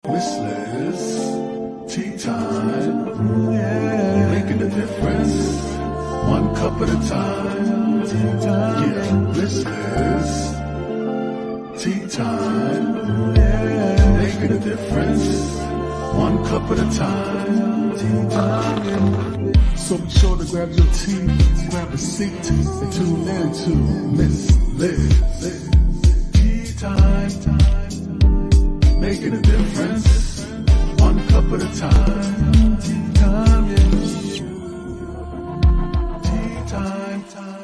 Miss Liz, tea time, yeah, making a difference, one cup at a time, tea time, yeah, Miss Liz, tea time, yeah, making a difference, one cup at a time, tea time, yeah. So be sure to grab your tea, grab a seat, and tune in to Miss Liz, tea time. Making a difference, one cup at a time. Tea time, yeah. Tea time, time.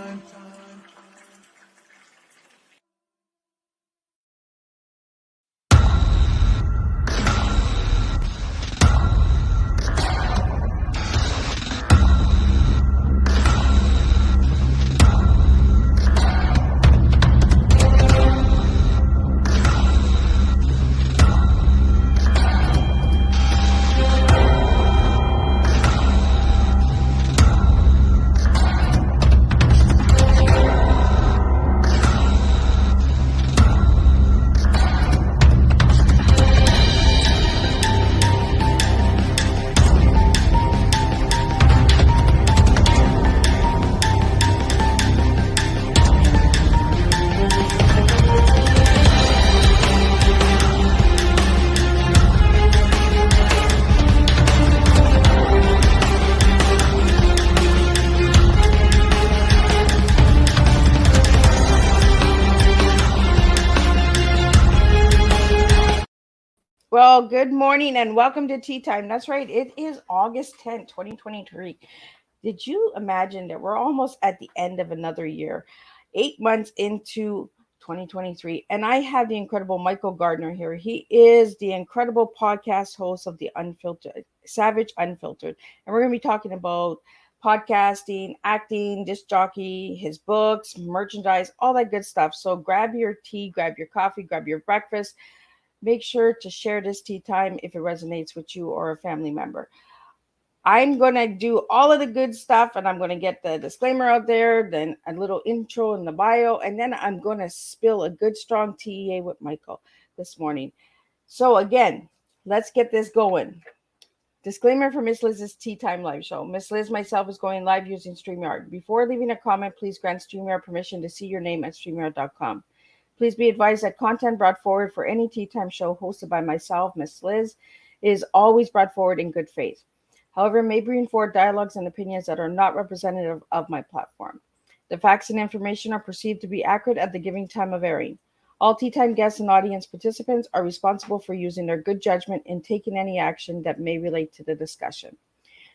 Well, good morning and welcome to Tea Time. That's right, it is August 10th, 2023. Did you imagine that we're almost at the end of another year, 8 months into 2023? And I have the incredible Michael Gardner here. He is the incredible podcast host of the Unfiltered, Savage Unfiltered. And we're going to be talking about podcasting, acting, disc jockey, his books, merchandise, all that good stuff. So grab your tea, grab your coffee, grab your breakfast. Make sure to share this tea time if it resonates with you or a family member. I'm going to do all of the good stuff and I'm going to get the disclaimer out there, then a little intro in the bio, and then I'm going to spill a good strong TEA with Michael this morning. So, again, let's get this going. Disclaimer for Miss Liz's Tea Time live show. Miss Liz myself is going live using StreamYard. Before leaving a comment, please grant StreamYard permission to see your name at StreamYard.com. Please be advised that content brought forward for any Tea Time show hosted by myself, Miss Liz, is always brought forward in good faith. However, it may bring forward dialogues and opinions that are not representative of my platform. The facts and information are perceived to be accurate at the given time of airing. All Tea Time guests and audience participants are responsible for using their good judgment in taking any action that may relate to the discussion.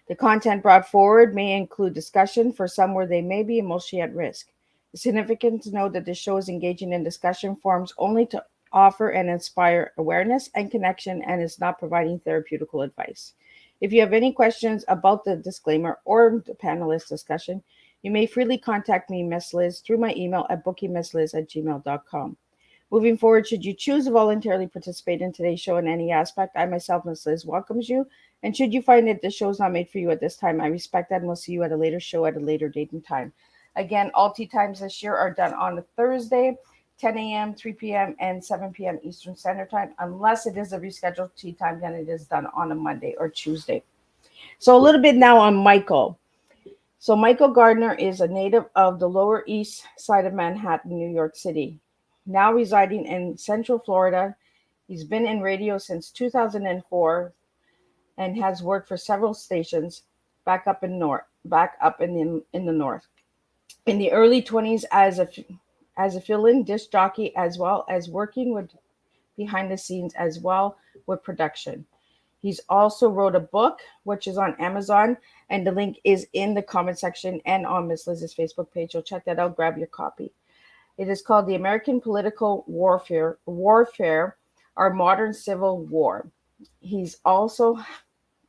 The content brought forward may include discussion for some where they may be emotionally at risk. It's significant to note that this show is engaging in discussion forums only to offer and inspire awareness and connection and is not providing therapeutical advice. If you have any questions about the disclaimer or the panelist discussion, you may freely contact me, Miss Liz, through my email at bookingmissliz@gmail.com. Moving forward, should you choose to voluntarily participate in today's show in any aspect, I myself, Miss Liz, welcomes you. And should you find that this show is not made for you at this time, I respect that and will see you at a later show at a later date and time. Again, all tea times this year are done on a Thursday, 10 a.m., 3 p.m., and 7 p.m. Eastern Standard Time, unless it is a rescheduled tea time, then it is done on a Monday or Tuesday. So a little bit now on Michael. So Michael Gardner is a native of the Lower East Side of Manhattan, New York City. Now residing in Central Florida, he's been in radio since 2004 and has worked for several stations back up in the north. In the early 20s as a fill-in disc jockey, as well as working with behind the scenes as well with production. He's also wrote a book which is on Amazon, and the link is in the comment section and on Miss Liz's Facebook page. So check that out, grab your copy. It is called The American Political Warfare, Our Modern Civil War. He's also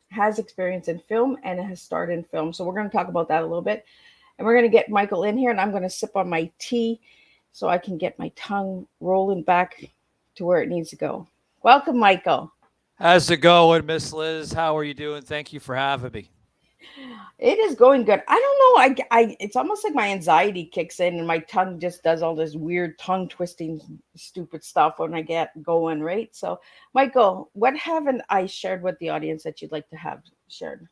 has experience in film and has starred in film. So we're going to talk about that a little bit. And we're going to get Michael in here, and I'm going to sip on my tea so I can get my tongue rolling back to where it needs to go. Welcome, Michael. How's it going, Miss Liz? How are you doing? Thank you for having me. It is going good. I don't know. It's almost like my anxiety kicks in and my tongue just does all this weird tongue twisting, stupid stuff when I get going, right? So, Michael, what haven't I shared with the audience that you'd like to have shared?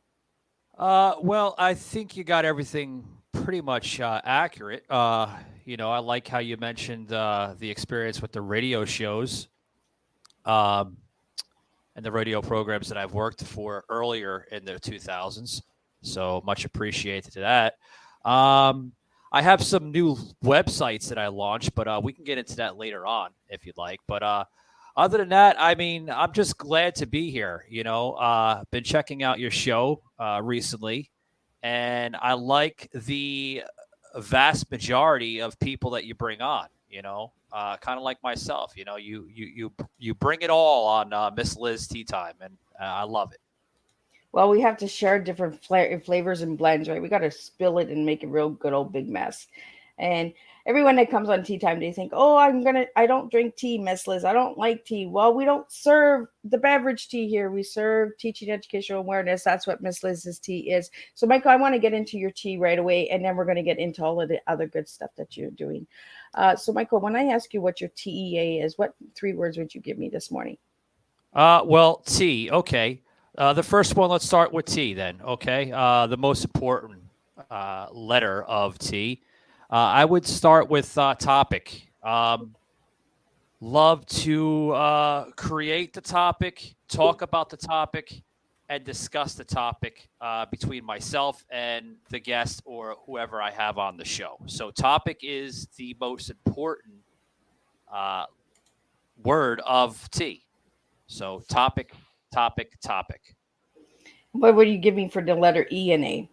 Well, I think you got everything pretty much accurate. I like how you mentioned the experience with the radio shows um, and the radio programs that I've worked for earlier in the 2000s. So much appreciated to that. Um, I have some new websites that I launched, but we can get into that later on if you'd like. But other than that, I mean, I'm just glad to be here. Been checking out your show recently, and I like the vast majority of people that you bring on. Kind of like myself. You bring it all on Miss Liz Tea Time, and I love it. Well, we have to share different flavors and blends, right? We got to spill it and make a real good old big mess. And everyone that comes on tea time, they think, "Oh, I don't drink tea, Miss Liz. I don't like tea." Well, we don't serve the beverage tea here. We serve teaching educational awareness. That's what Miss Liz's tea is. So, Michael, I want to get into your tea right away, and then we're going to get into all of the other good stuff that you're doing. So, Michael, when I ask you what your TEA is, what three words would you give me this morning? Well, T. Okay. The first one. Let's start with T then. Okay. The most important letter of T. I would start with topic. Love to create the topic, talk about the topic, and discuss the topic between myself and the guest or whoever I have on the show. So, topic is the most important uh, word of T. So, topic, topic, topic. What would you give me for the letter E and A?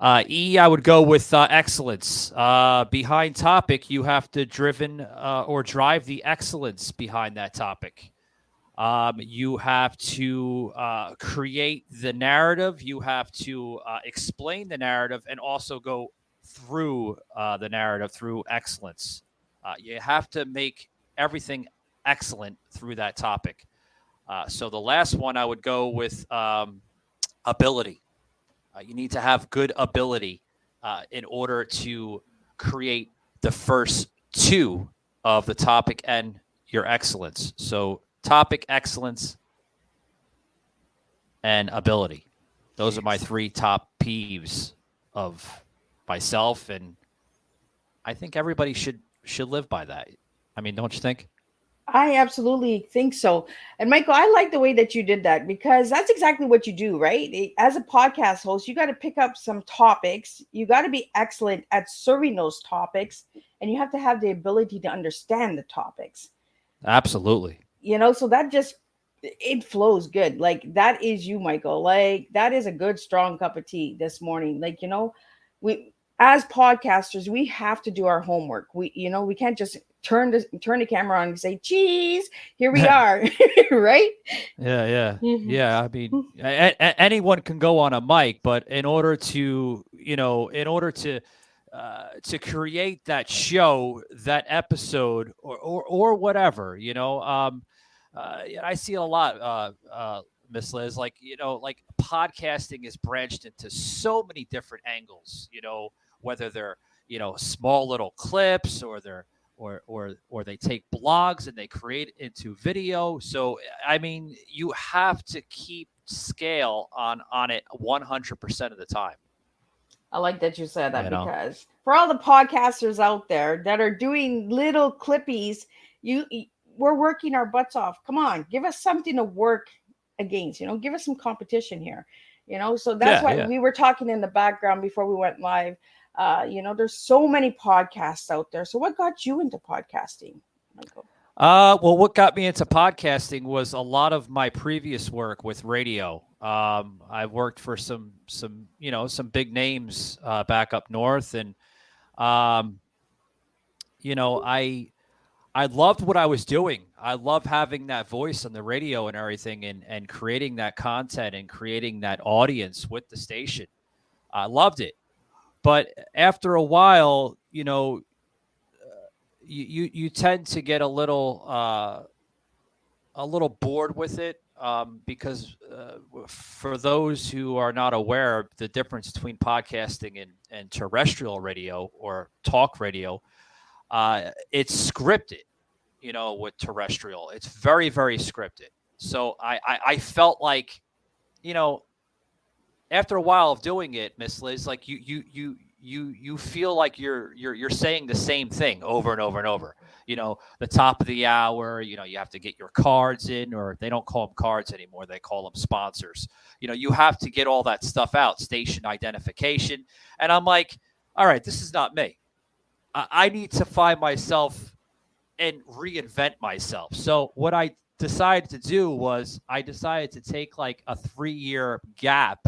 I would go with excellence. Behind topic, you have to driven or drive the excellence behind that topic. You have to create the narrative. You have to explain the narrative and also go through the narrative through excellence. You have to make everything excellent through that topic. So the last one I would go with ability. You need to have good ability in order to create the first two of the topic and your excellence. So, topic, excellence, and ability. Those are my three top peeves of myself, and I think everybody should live by that. I mean, don't you think? I absolutely think so. And Michael, I like the way that you did that because that's exactly what you do, right? As a podcast host, you got to pick up some topics. You got to be excellent at serving those topics, and you have to have the ability to understand the topics. Absolutely. So that just it flows good. Like that is you, Michael. Like that is a good strong cup of tea this morning. Like, we as podcasters, we have to do our homework. We can't just turn the camera on and say, "Cheese, here we are." Right? Yeah, yeah, Mhm. yeah. I mean, anyone can go on a mic, but in order to create that show, that episode, or whatever, I see a lot, Miss Liz, like podcasting is branched into so many different angles. Whether they're small little clips or they're or they take blogs and they create it into video. So I mean, you have to keep scale on it 100% of the time. I like that you said that You know. because for all the podcasters out there that are doing little clippies, you we're working our butts off. Come on, give us something to work against. Give us some competition here. So that's Yeah, why yeah. we were talking in the background before we went live. There's so many podcasts out there. So what got you into podcasting, Michael? Well, what got me into podcasting was a lot of my previous work with radio. I've worked for some big names back up north, and um, I loved what I was doing. I love having that voice on the radio and everything, and creating that content and creating that audience with the station. I loved it, but after a while, you tend to get a little bored with it. because for those who are not aware, the difference between podcasting and terrestrial radio or talk radio, it's scripted. With terrestrial, it's very, very scripted. So I felt like, after a while of doing it, Miss Liz, like you feel like you're saying the same thing over and over and over. The top of the hour, you have to get your cards in, or they don't call them cards anymore, they call them sponsors. You have to get all that stuff out, station identification. And I'm like, all right, this is not me. I need to find myself and reinvent myself. So what I decided to do was I decided to take like a 3-year gap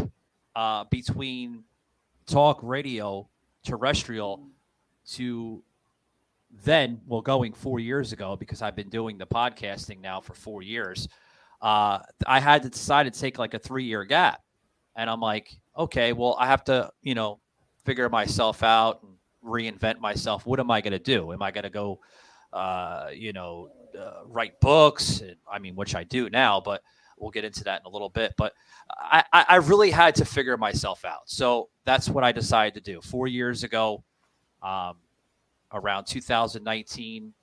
between talk radio, terrestrial, to then, going 4 years ago, because I've been doing the podcasting now for 4 years, I had to decide to take like a 3-year gap. And I'm like, okay, well, I have to, figure myself out and reinvent myself. What am I going to do? Am I going to go write books? Which I do now, but we'll get into that in a little bit. But I really had to figure myself out. So that's what I decided to do 4 years ago, around 2019.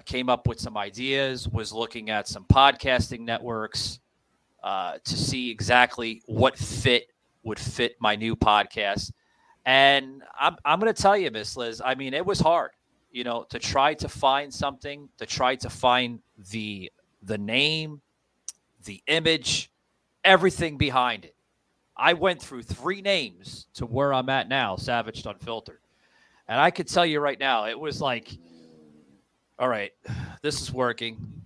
Came up with some ideas, was looking at some podcasting networks to see exactly what would fit my new podcast. And I'm going to tell you, Miss Liz, it was hard. To try to find something, to try to find the name, the image, everything behind it. I went through 3 names to where I'm at now, Savaged Unfiltered. And I could tell you right now, it was like, all right, this is working.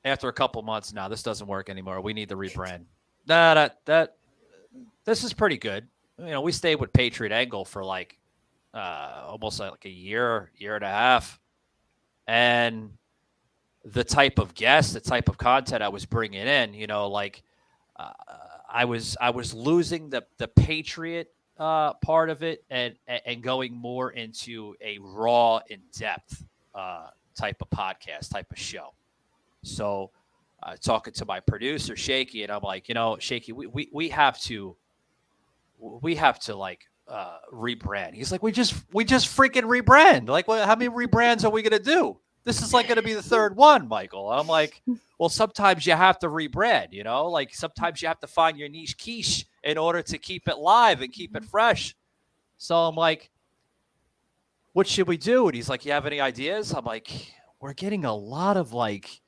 After a couple months now, this doesn't work anymore. We need to rebrand. This is pretty good. We stayed with Patriot Angle for like almost like a year and a half. And the type of guests, the type of content I was bringing in, I was losing the Patriot part of it and going more into a raw, in-depth type of podcast, type of show. So talking to my producer, Shaky, and I'm like, Shaky, we have to like rebrand. He's like, we just freaking rebrand. Like, how many rebrands are we gonna do? This is like gonna be the 3rd one, Michael. I'm like, well, sometimes you have to rebrand. Like sometimes you have to find your niche quiche in order to keep it live and keep it fresh. So I'm like, what should we do? And he's like, you have any ideas? I'm like, we're getting a lot of like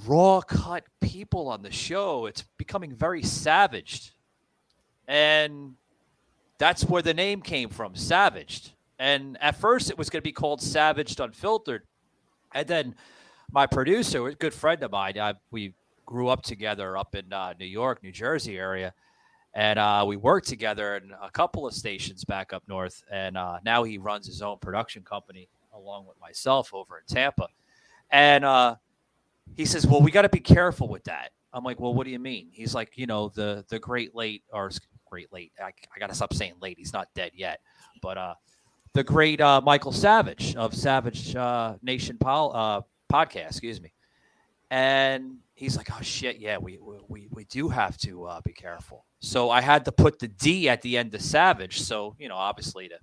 raw cut people on the show. It's becoming very savaged. And that's where the name came from, Savaged. And at first it was going to be called Savaged Unfiltered. And then my producer, a good friend of mine, we grew up together up in New York, New Jersey area. And we worked together in a couple of stations back up north. And now he runs his own production company along with myself over in Tampa. And he says, well, we got to be careful with that. I'm like, well, what do you mean? He's like, the great late, or great late. I got to stop saying late. He's not dead yet. But the great Michael Savage of Savage Nation podcast, excuse me. And he's like, oh, shit, yeah, we do have to be careful. So I had to put the D at the end of Savage. So, obviously to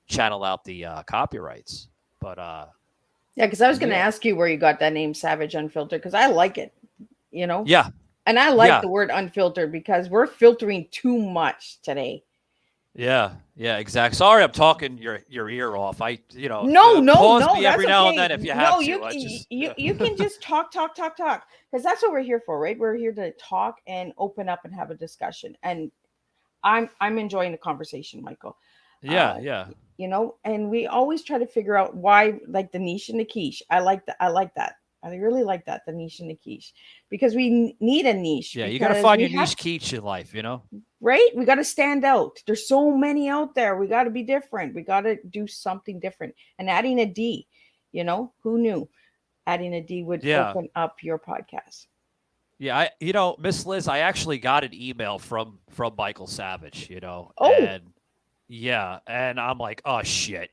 channel out the copyrights. But yeah, because I was going to ask you where you got that name, Savage Unfiltered, because I like it, Yeah. And I like the word unfiltered because we're filtering too much today. Yeah, exactly. Sorry, I'm talking your ear off. No, pause me every okay. now and then if you have to. You can just talk, because that's what we're here for, right? We're here to talk and open up and have a discussion, and I'm enjoying the conversation, Michael. Yeah. And we always try to figure out why, like the niche and the quiche. I like that. I really like that, the niche and the quiche, because we need a niche. Yeah, you got to find your niche quiche in life, Right? We got to stand out. There's so many out there. We got to be different. We got to do something different. And adding a D, who knew adding a D would open up your podcast? Yeah, Miss Liz, I actually got an email from Michael Savage, and and I'm like, oh shit.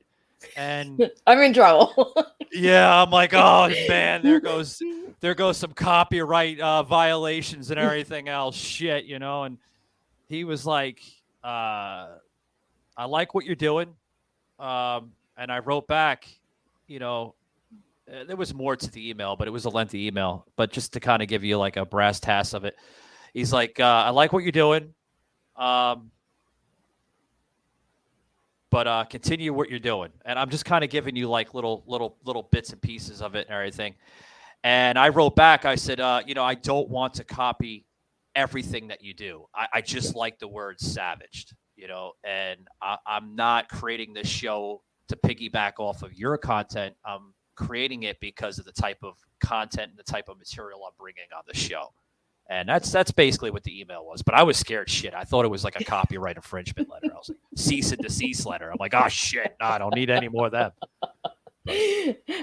And I'm in trouble. yeah, I'm like, oh man, there goes there goes some copyright violations and everything else. Shit, and he was like, I like what you're doing. And I wrote back, there was more to the email, but it was a lengthy email. But just to kind of give you like a brass tass of it, he's like, I like what you're doing. But continue what you're doing. And I'm just kind of giving you like little bits and pieces of it and everything. And I wrote back, I said, I don't want to copy everything that you do. I just like the word savaged, and I'm not creating this show to piggyback off of your content. I'm creating it because of the type of content and the type of material I'm bringing on the show. And that's basically what the email was. But I was scared shit. I thought it was like a copyright infringement letter. I was like, cease and desist letter. I'm like, oh, shit. No, I don't need any more of them.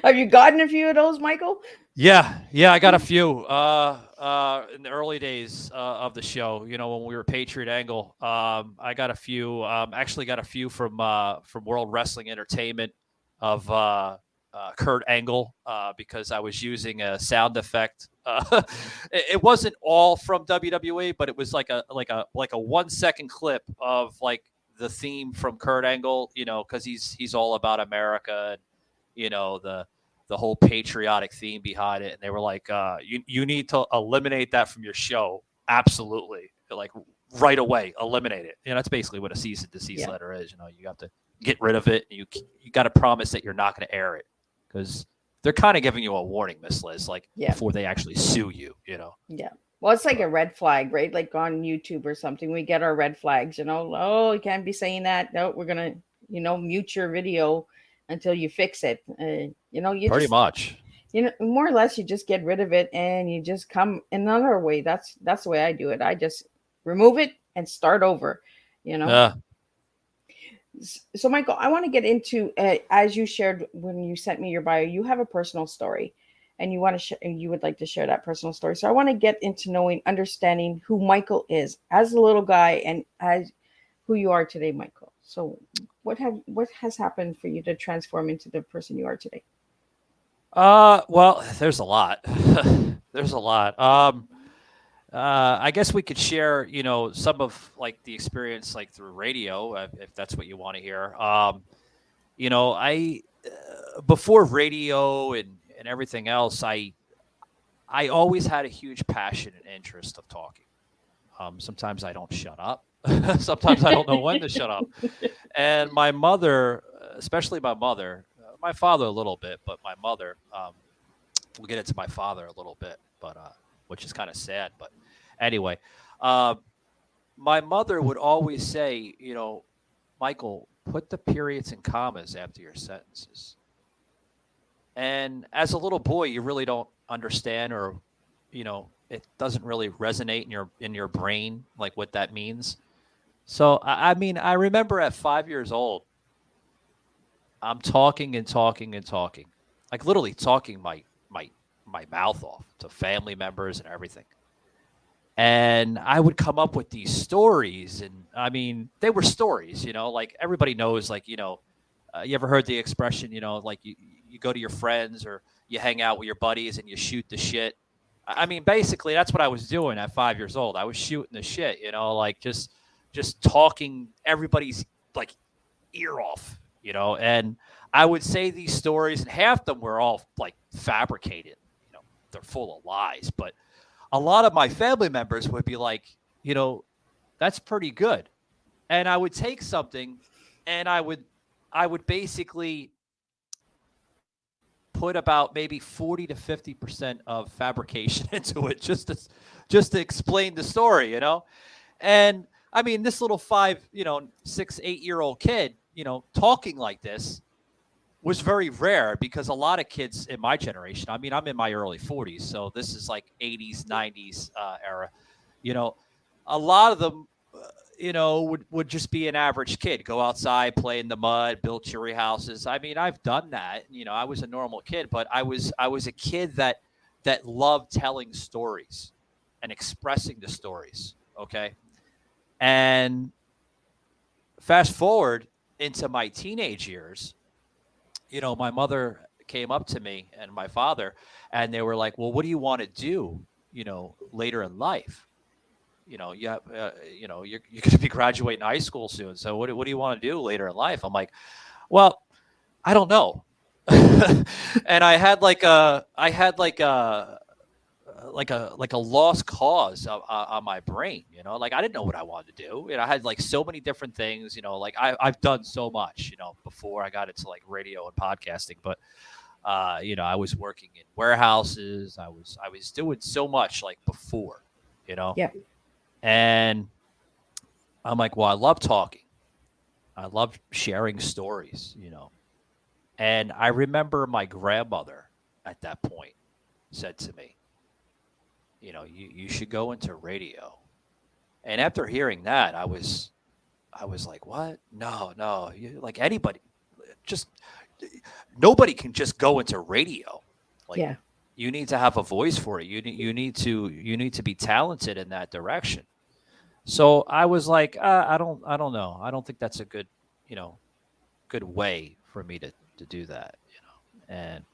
Have you gotten a few of those, Michael? Yeah, I got a few in the early days of the show. When we were Patriot Angle, I got a few. Actually, got a few from World Wrestling Entertainment of Kurt Angle because I was using a sound effect. It wasn't all from WWE, but it was like a 1 second clip of like the theme from Kurt Angle. Because he's all about America and the whole patriotic theme behind it. And they were like, you need to eliminate that from your show. Absolutely. Like right away, eliminate it. That's basically what a cease and desist letter is. You have to get rid of it. You got to promise that you're not going to air it because they're kind of giving you a warning, Miss Liz, before they actually sue you, Yeah. Well, it's like a red flag, right? Like on YouTube or something, we get our red flags, oh, you can't be saying that. No, we're going to, mute your video until you fix it. You pretty much, more or less, you just get rid of it and you just come another way. That's the way I do it. I just remove it and start over, So, Michael, I want to get into, as you shared when you sent me your bio, you have a personal story and you want to you would like to share that personal story. So I want to get into understanding who Michael is as a little guy and as who you are today, Michael. So what has happened for you to transform into the person you are today? Well, there's a lot. There's a lot. I guess we could share, some of like the experience like through radio, if that's what you want to hear. I before radio and everything else, I always had a huge passion and interest of talking. Sometimes I don't shut up. Sometimes I don't know when to shut up. And my mother, especially my mother, my father a little bit, but my mother, we'll get into my father a little bit, but which is kind of sad. But anyway, my mother would always say, Michael, put the periods and commas after your sentences. And as a little boy, you really don't understand, or, it doesn't really resonate in your brain, like what that means. So, I mean, I remember at 5 years old, I'm talking and talking and talking, like literally talking my mouth off to family members and everything. And I would come up with these stories. And I mean, they were stories, like everybody knows, like, you ever heard the expression, like you go to your friends or you hang out with your buddies and you shoot the shit. I mean, basically that's what I was doing at 5 years old. I was shooting the shit, like just talking everybody's like ear off, and I would say these stories and half of them were all like fabricated, they're full of lies. But a lot of my family members would be like, that's pretty good. And I would take something and I would basically put about maybe 40 to 50% of fabrication into it just to explain the story, And I mean, this little 6, 8-year-old kid, talking like this was very rare because a lot of kids in my generation, I mean, I'm in my early 40s, so this is like 80s, 90s era, a lot of them, would just be an average kid, go outside, play in the mud, build tree houses. I mean, I've done that. I was a normal kid, but I was a kid that loved telling stories and expressing the stories. Okay. And fast forward into my teenage years, my mother came up to me and my father, and they were like, "Well, what do you want to do, later in life? You're going to be graduating high school soon. So what do you want to do later in life?" I'm like, "Well, I don't know." And I had like a lost cause on my brain, like I didn't know what I wanted to do. I had like so many different things, like I've done so much, before I got into like radio and podcasting. But I was working in warehouses. I was doing so much like before, Yeah. and I'm like, well, I love talking. I love sharing stories, And I remember my grandmother at that point said to me, you should go into radio. And after hearing that, I was like, what? No, like anybody, just nobody can just go into radio. Like, Yeah. you need to have a voice for it. You need to be talented in that direction. So I was like, I don't know. I don't think that's a good way for me to do that. And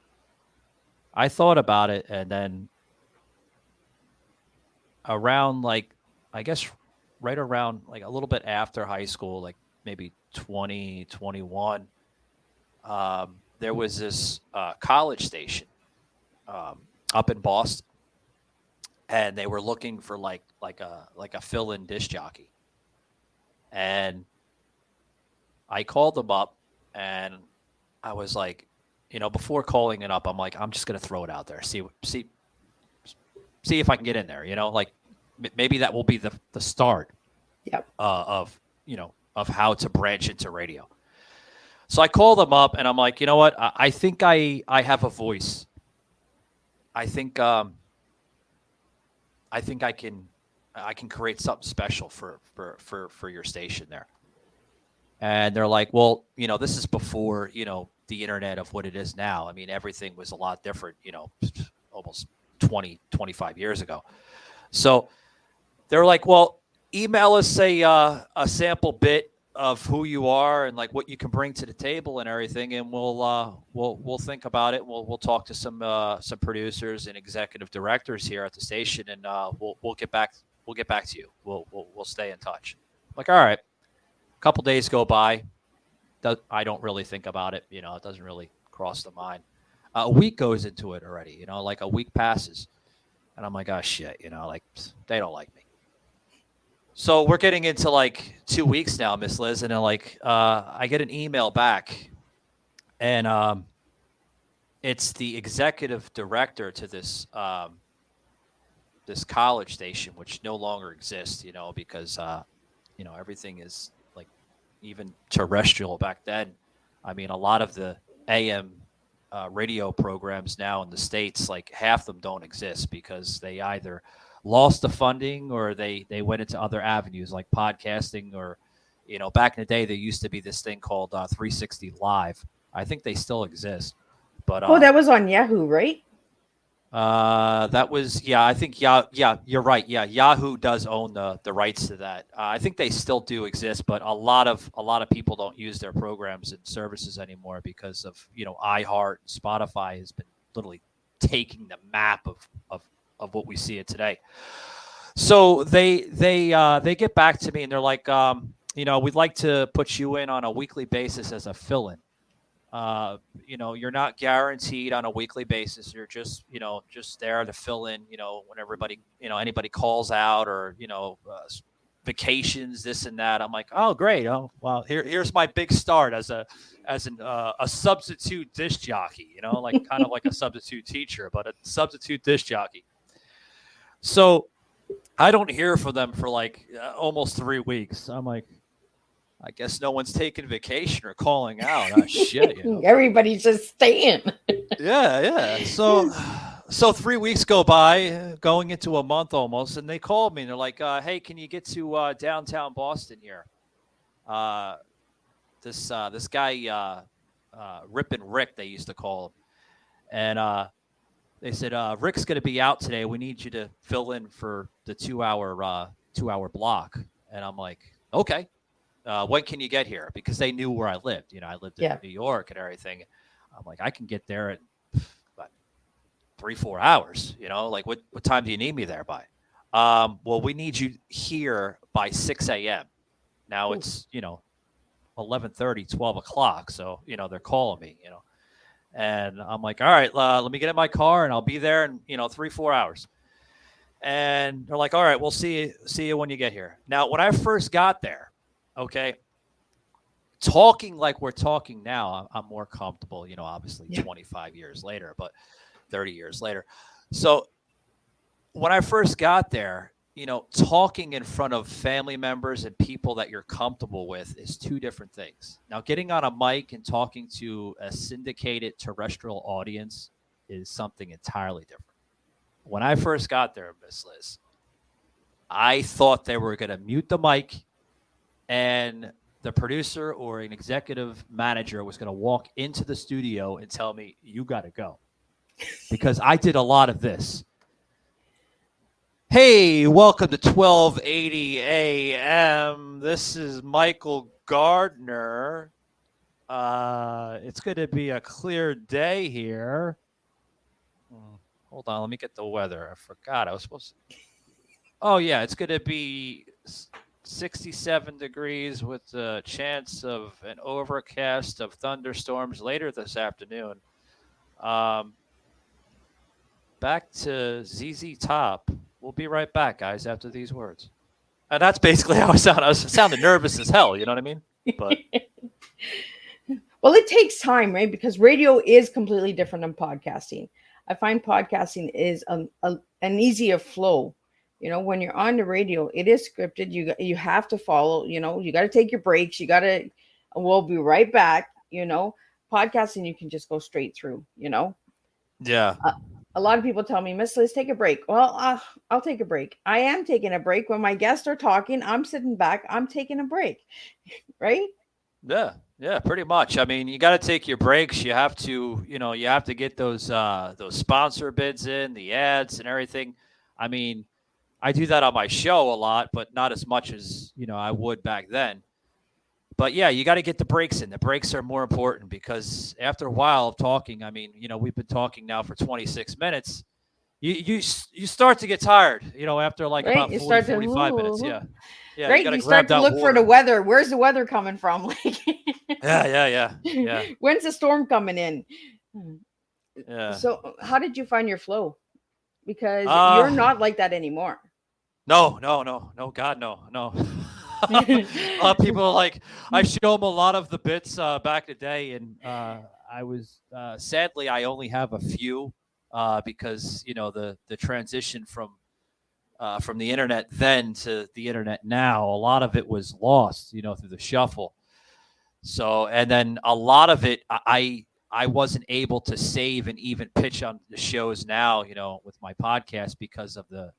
I thought about it, and then around like, I guess right around like a little bit after high school, like maybe 2021, there was this college station up in Boston, and they were looking for like a fill-in disc jockey. And I called them up, and I was like, before calling it up, I'm like, I'm just gonna throw it out there, see if I can get in there. Like maybe that will be the start. Yep. Of how to branch into radio. So I call them up, and I'm like, you know what? I think I have a voice. I think I can create something special for your station there. And they're like, well, this is before, the internet of what it is now. I mean, everything was a lot different, almost 20, 25 years ago. So they're like, well, email us a sample bit of who you are and like what you can bring to the table and everything, and we'll think about it. We'll talk to some producers and executive directors here at the station, and we'll get back to you. We'll stay in touch. I'm like, all right. A couple days go by. I don't really think about it. It doesn't really cross the mind. A week goes into it already. Like a week passes, and I'm like, oh shit. Like they don't like me. So we're getting into like 2 weeks now, Miss Liz, and then like I get an email back, and it's the executive director to this this college station, which no longer exists, because everything is like even terrestrial back then. I mean, a lot of the AM radio programs now in the States, like half them don't exist because they either lost the funding or they went into other avenues like podcasting, or back in the day there used to be this thing called 360 Live. I think they still exist, but that was on Yahoo, right? that was, I think, yeah, you're right. Yeah, Yahoo does own the rights to that. I think they still do exist, but a lot of people don't use their programs and services anymore because of iHeart and Spotify has been literally taking the map of what we see it today. So they get back to me and they're like, we'd like to put you in on a weekly basis as a fill-in. You're not guaranteed on a weekly basis. You're just there to fill in, when anybody calls out or, vacations, this and that. I'm like, oh, great. Oh, well, here's my big start as a substitute disc jockey, like kind of like a substitute teacher, but a substitute disc jockey. So I don't hear from them for like almost 3 weeks. I'm like, I guess no one's taking vacation or calling out. Oh, shit. Everybody's just staying. Yeah. So 3 weeks go by, going into a month almost, and they called me and they're like, hey, can you get to downtown Boston here? This guy, Rippin' Rick, they used to call him. And they said, Rick's going to be out today. We need you to fill in for the 2-hour block. And I'm like, okay. When can you get here? Because they knew where I lived. I lived in New York and everything. I'm like, I can get there at about 3-4 hours. Like what time do you need me there by? Well, we need you here by 6 a.m. Now it's 11:30, 12 o'clock. So they're calling me. And I'm like, all right, let me get in my car and I'll be there in 3-4 hours. And they're like, all right, we'll see you when you get here. Now, when I first got there, okay, talking like we're talking now, I'm more comfortable, obviously 25 years later, but 30 years later. So when I first got there, talking in front of family members and people that you're comfortable with is two different things. Now, getting on a mic and talking to a syndicated terrestrial audience is something entirely different. When I first got there, Miss Liz, I thought they were going to mute the mic and the producer or an executive manager was going to walk into the studio and tell me, you got to go. Because I did a lot of this. Hey, welcome to 1280 a.m. This is Michael Gardner. It's going to be a clear day here. Hold on, let me get the weather. I forgot. I was supposed to. Oh, yeah, it's going to be 67 degrees with a chance of an overcast of thunderstorms later this afternoon. Back to ZZ Top. We'll be right back, guys, after these words. And that's basically how I sound. I was sounding nervous as hell. You know what I mean? But well, it takes time, right? Because radio is completely different than podcasting. I find podcasting is an easier flow. When you're on the radio, it is scripted. You have to follow. You got to take your breaks. We'll be right back. Podcasting, you can just go straight through. Yeah. A lot of people tell me, Miss Liz, take a break. Well, I'll take a break. I am taking a break. When my guests are talking, I'm sitting back. I'm taking a break. Right? Yeah, pretty much. I mean, you got to take your breaks. You have to, you have to get those sponsor bids in, the ads and everything. I mean, I do that on my show a lot, but not as much as, I would back then. But yeah, you got to get the breaks in. The breaks are more important because after a while of talking, I mean, we've been talking now for 26 minutes. You start to get tired, after like about 40, 45 minutes. Yeah. Yeah. Right. You start to look for the weather. Where's the weather coming from? Yeah. When's the storm coming in? Yeah. So how did you find your flow? Because you're not like that anymore. No, God, no. A lot of people are like, I show them a lot of the bits back in the day, and I was sadly I only have a few because the transition from the internet then to the internet now, a lot of it was lost through the shuffle. So, and then a lot of it I wasn't able to save and even pitch on the shows now with my podcast because of the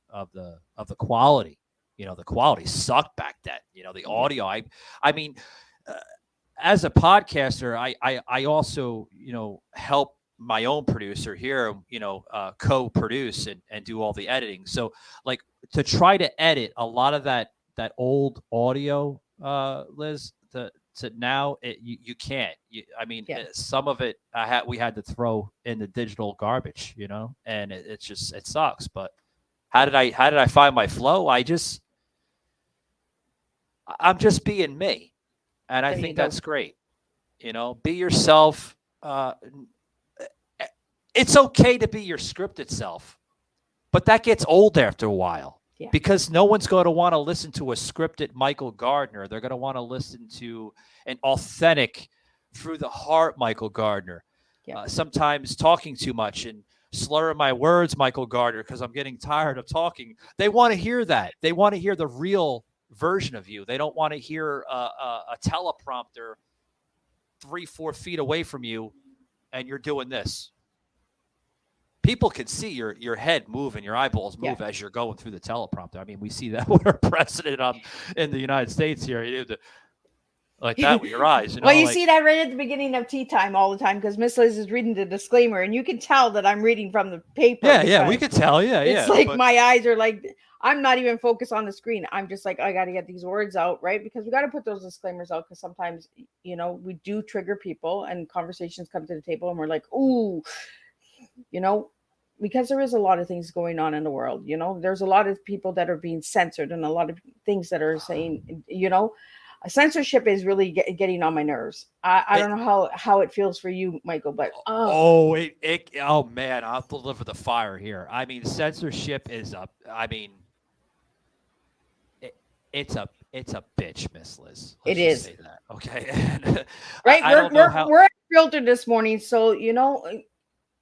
quality. The quality sucked back then. The audio. I mean, as a podcaster, I also help my own producer here, co-produce and do all the editing. So like to try to edit a lot of that old audio, Liz, to now you can't. Some of it we had to throw in the digital garbage, and it sucks. But how did I find my flow? I'm just being me. And I think that's great. Be yourself. It's okay to be your scripted self, but that gets old after a while because no one's going to want to listen to a scripted Michael Gardner. They're going to want to listen to an authentic, through the heart Michael Gardner. Sometimes talking too much and slurring my words, Michael Gardner, because I'm getting tired of talking. They want to hear that. They want to hear the real version of you. They don't want to hear a teleprompter 3-4 feet away from you and you're doing this. People can see your head move and your eyeballs move as you're going through the teleprompter. I mean, we see that with our president in the United States here. Like that with your eyes. Well, you see that right at the beginning of Teatime all the time because Miss Liz is reading the disclaimer and you can tell that I'm reading from the paper. Yeah, we can tell. Yeah, it's like my eyes are like, I'm not even focused on the screen. I'm just like, I got to get these words out, right? Because we got to put those disclaimers out because sometimes, we do trigger people and conversations come to the table and we're like, ooh, you know, because there is a lot of things going on in the world. There's a lot of people that are being censored and a lot of things that are saying, censorship is really getting on my nerves. I don't know how it feels for you, Michael, but Oh man, I'll deliver the fire here. I mean, censorship is it's a bitch, Miss Liz. it Let's just is. say that, okay? And Right. I We're don't know we're how. we're filtered this morning, so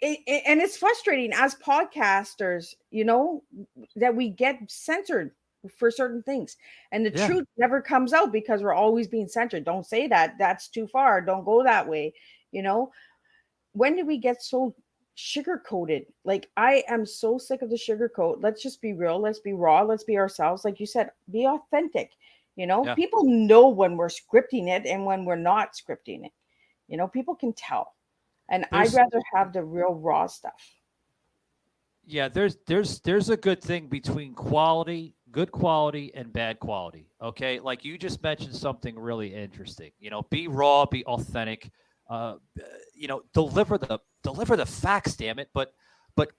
and it's frustrating as podcasters, that we get censored for certain things, and the Yeah, truth never comes out because we're always being censored. Don't say that. That's too far. Don't go that way. You know, when did we get so sugar coated? Like, I am so sick of the sugar coat. Let's just be real. Let's be raw. Let's be ourselves. Like you said, be authentic. yeah. People know when we're scripting it and when we're not scripting it. People can tell. And I'd There's rather have the real raw stuff. Yeah, there's a good thing between good quality and bad quality. Okay, like you just mentioned something really interesting. Be raw, be authentic. Uh, deliver the facts. Damn it, but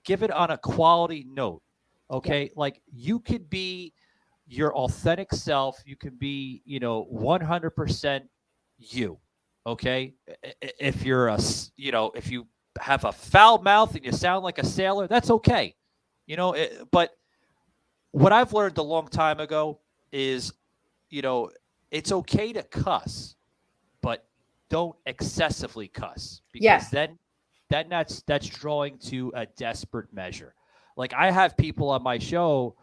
give it on a quality note. Yep. Okay, like you could be your authentic self. You can be 100% you. Okay, if you're if you have a foul mouth and you sound like a sailor, that's okay. But what I've learned a long time ago is, you know, it's okay to cuss, but don't excessively cuss because Yes. then that's drawing to a desperate measure. Like I have people on my show,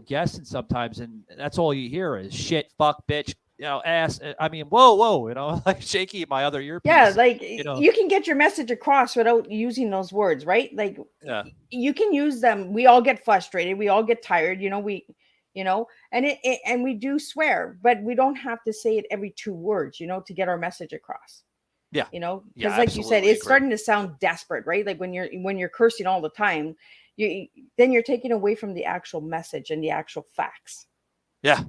guessing sometimes, and that's all you hear is shit, fuck, bitch, ass. I mean, whoa, like shaky in my other Yeah, earpiece, like you know. you can get your message across without using those words, right? Like Yeah, you can use them. We all get frustrated. We all get tired. And we do swear, but we don't have to say it every 2 words, to get our message across. yeah, yeah. Because I like you said, absolutely it's agree. starting to sound desperate, right? Like when you're cursing all the time, then you're taking away from the actual message and the actual facts. Yeah,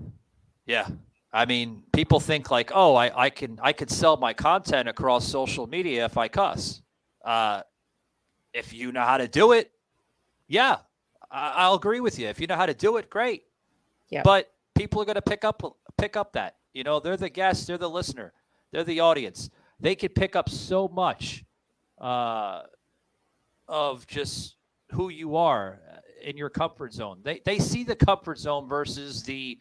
yeah. I mean, people think like, oh, I could sell my content across social media if I cuss. Uh, if you know how to do it, yeah, I'll agree with you. If you know how to do it, great. Yep. But people are going to pick up that. They're the guest, they're the listener, they're the audience. They could pick up so much uh, of just who you are in your comfort zone. They see the comfort zone versus the,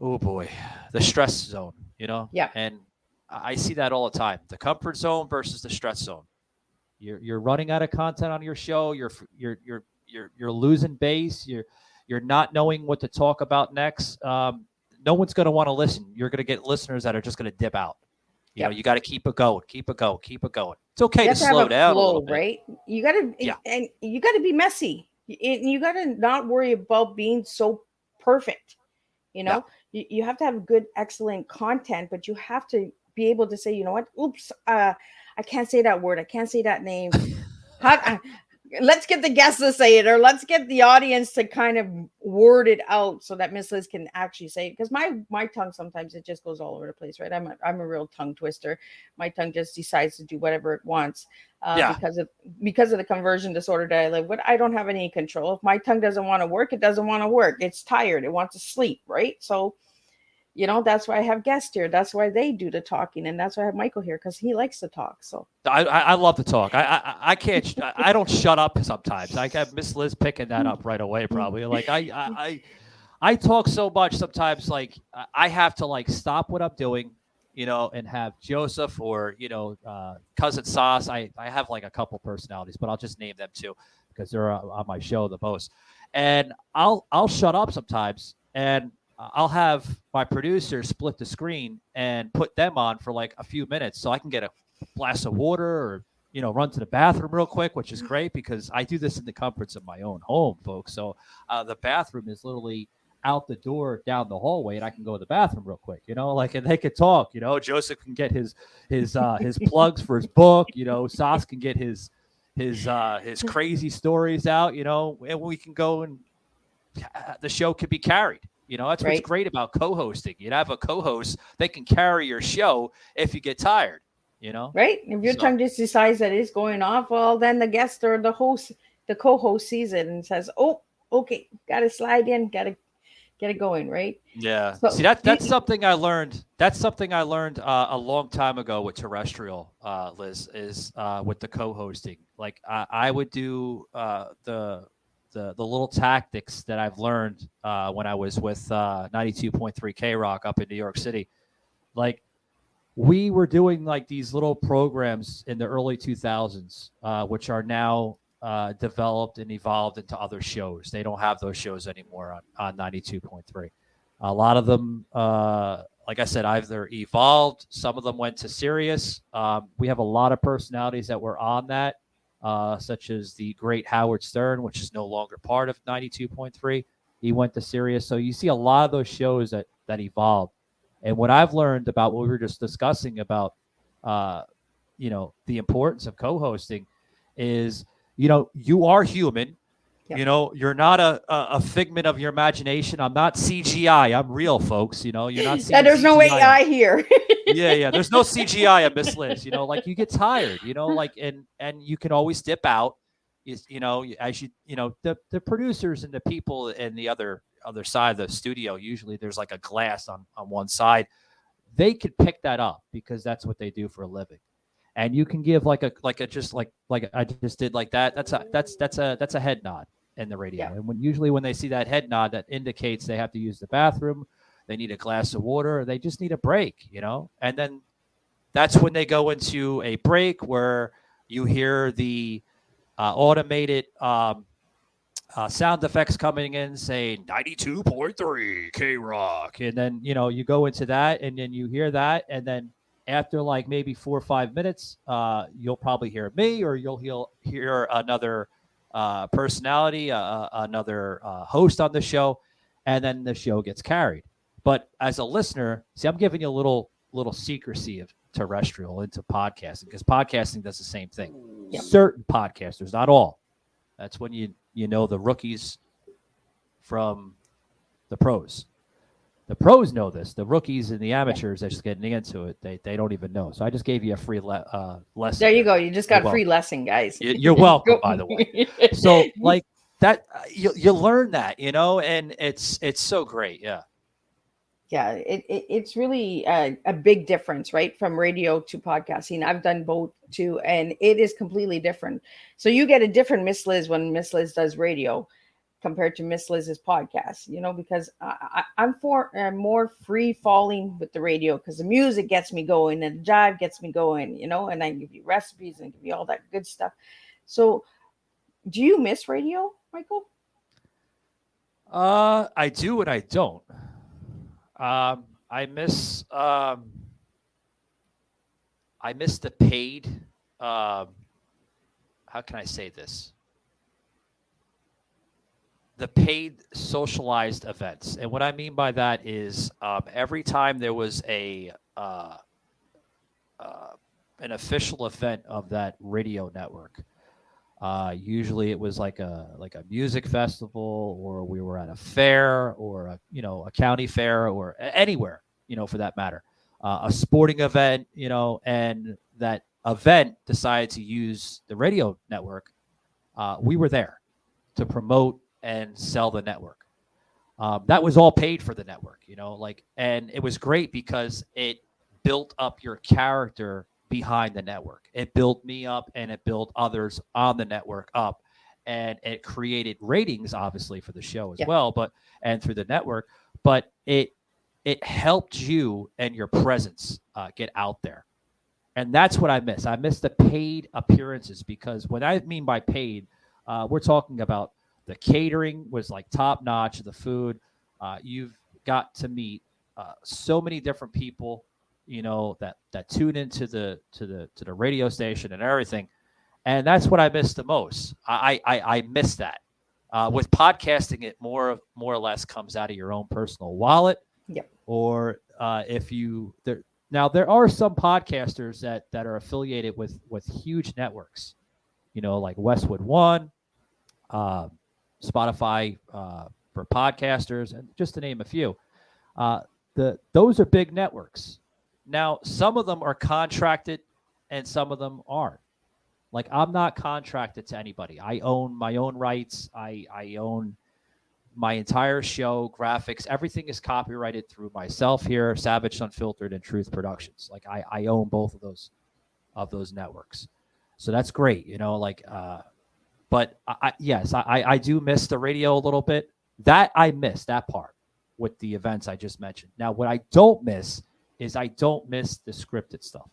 oh boy, the stress zone, Yep. and I see that all the time. The comfort zone versus the stress zone. You're running out of content on your show. You're losing base. You're not knowing what to talk about next. No one's going to want to listen. You're going to get listeners that are just going to dip out. Yep. You got to keep it going, keep it going, keep it going. It's okay You to have to have slow a down a little flow, bit. right? You gotta Yeah, and you gotta be messy. You gotta not worry about being so perfect. You yeah. know, you have to have good, excellent content, but you have to be able to say, you know what? Oops, I can't say that word. I can't say that name. How, let's get the guests to say it, or let's get the audience to kind of word it out so that Miss Liz can actually say it. Because my tongue sometimes it just goes all over the place, right? I'm a real tongue twister. My tongue just decides to do whatever it wants Yeah. because of the conversion disorder that I live with. I don't have any control. If my tongue doesn't want to work, it doesn't want to work. It's tired. It wants to sleep, right? So that's why I have guests here. That's why they do the talking, and that's why I have Michael here because he likes to talk. So I love to talk. I can't. I don't shut up sometimes. I have Miss Liz picking that up right away. Probably like I talk so much sometimes. Like I have to like stop what I'm doing, and have Joseph or cousin Sauce. I have like a couple personalities, but I'll just name them too because they're on my show the most. And I'll shut up sometimes and I'll have my producer split the screen and put them on for like a few minutes so I can get a glass of water or run to the bathroom real quick, which is great because I do this in the comforts of my own home, folks. So the bathroom is literally out the door down the hallway, and I can go to the bathroom real quick, like, and they could talk. Joseph can get his plugs for his book. Sas can get his crazy stories out. And we can go and the show could be carried. That's what's Right. great about co-hosting. You have a co-host, they can carry your show if you get tired, Right. If your So tongue just decides that it's going off, well, then the guest or the host, the co-host sees it and says, "Oh, okay, got to slide in, got to get it going." Right. yeah. See, So, that's something I learned. That's something I learned a long time ago with terrestrial, Liz, is with the co-hosting. Like I would do the little tactics that I've learned when I was with 92.3 K Rock up in New York City. Like we were doing like these little programs in the early 2000s, which are now developed and evolved into other shows. They don't have those shows anymore on 92.3. A lot of them, like I said, either evolved. Some of them went to Sirius. We have a lot of personalities that were on that, such as the great Howard Stern, which is no longer part of 92.3. He went to Sirius. So you see a lot of those shows that evolved. And what I've learned about what we were just discussing about, the importance of co-hosting is, you are human. Yep. You're not a figment of your imagination. I'm not CGI. I'm real, folks. You're not seeing there's no CGI. AI here. Yeah. There's no CGI on Miss Liz. Like you get tired. Like and you can always dip out. As the producers and the people in the other side of the studio, usually there's like a glass on one side. They could pick that up because that's what they do for a living. And you can give like I just did like that. That's a head nod in the radio. Yeah. And when they see that head nod, that indicates they have to use the bathroom, they need a glass of water, or they just need a break, And then that's when they go into a break where you hear the automated sound effects coming in saying 92.3 K Rock. And then, you go into that and then you hear that. And then after like maybe 4 or 5 minutes, you'll probably hear me or you'll hear another personality, another host on the show. And then the show gets carried. But as a listener, see, I'm giving you a little secrecy of terrestrial into podcasting because podcasting does the same thing. Yep. Certain podcasters, not all. That's when you know the rookies from the pros. The pros know this. The rookies and the amateurs that's just getting into it, they don't even know. So I just gave you a free lesson. There you go. You just got a free lesson, guys. You're welcome, by the way. So like that, you learn that, and it's so great. Yeah. Yeah, it's really a big difference, right? From radio to podcasting. I've done both too, and it is completely different. So you get a different Miss Liz when Miss Liz does radio compared to Miss Liz's podcast, because I'm more free falling with the radio because the music gets me going and the jive gets me going, and I give you recipes and give you all that good stuff. So do you miss radio, Michael? I do and I don't. I miss the paid. How can I say this? The paid socialized events, and what I mean by that is every time there was an official event of that radio network. Usually it was like a music festival, or we were at a fair, or a county fair, or anywhere, for that matter, a sporting event, and that event decided to use the radio network. We were there to promote and sell the network. That was all paid for the network, and it was great because it built up your character behind the network. It built me up and it built others on the network up, and it created ratings obviously for the show as well, and through the network, but it helped you and your presence get out there. And that's what I miss. I miss the paid appearances, because what I mean by paid, we're talking about the catering was like top notch, the food. You've got to meet so many different people, that tune into the radio station and everything, and that's what I miss the most. I miss that. With podcasting, it more or less comes out of your own personal wallet. Yep. Or if you there. Now there are some podcasters that are affiliated with huge networks, like Westwood One, Spotify, for podcasters, and just to name a few. Those are big networks. Now, some of them are contracted and some of them aren't. Like, I'm not contracted to anybody. I own my own rights. I own my entire show, graphics, everything is copyrighted through myself here, Savage, Unfiltered, and Truth Productions. Like, I own both of those networks. So that's great, but I do miss the radio a little bit. That I miss that part with the events I just mentioned. Now, what I don't miss is I don't miss the scripted stuff.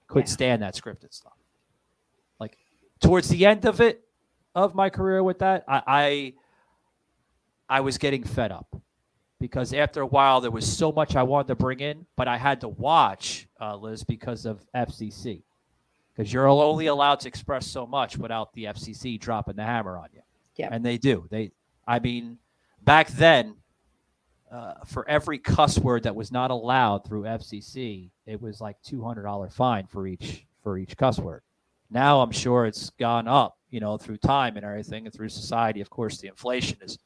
Could stand that scripted stuff. Like, towards the end of my career with that, I was getting fed up because after a while there was so much I wanted to bring in, but I had to watch, Liz, because of FCC. Because you're only allowed to express so much without the FCC dropping the hammer on you. Yeah. And they do. Back then, for every cuss word that was not allowed through FCC, it was like $200 fine for each cuss word. Now I'm sure it's gone up, through time and everything, and through society. Of course, the inflation has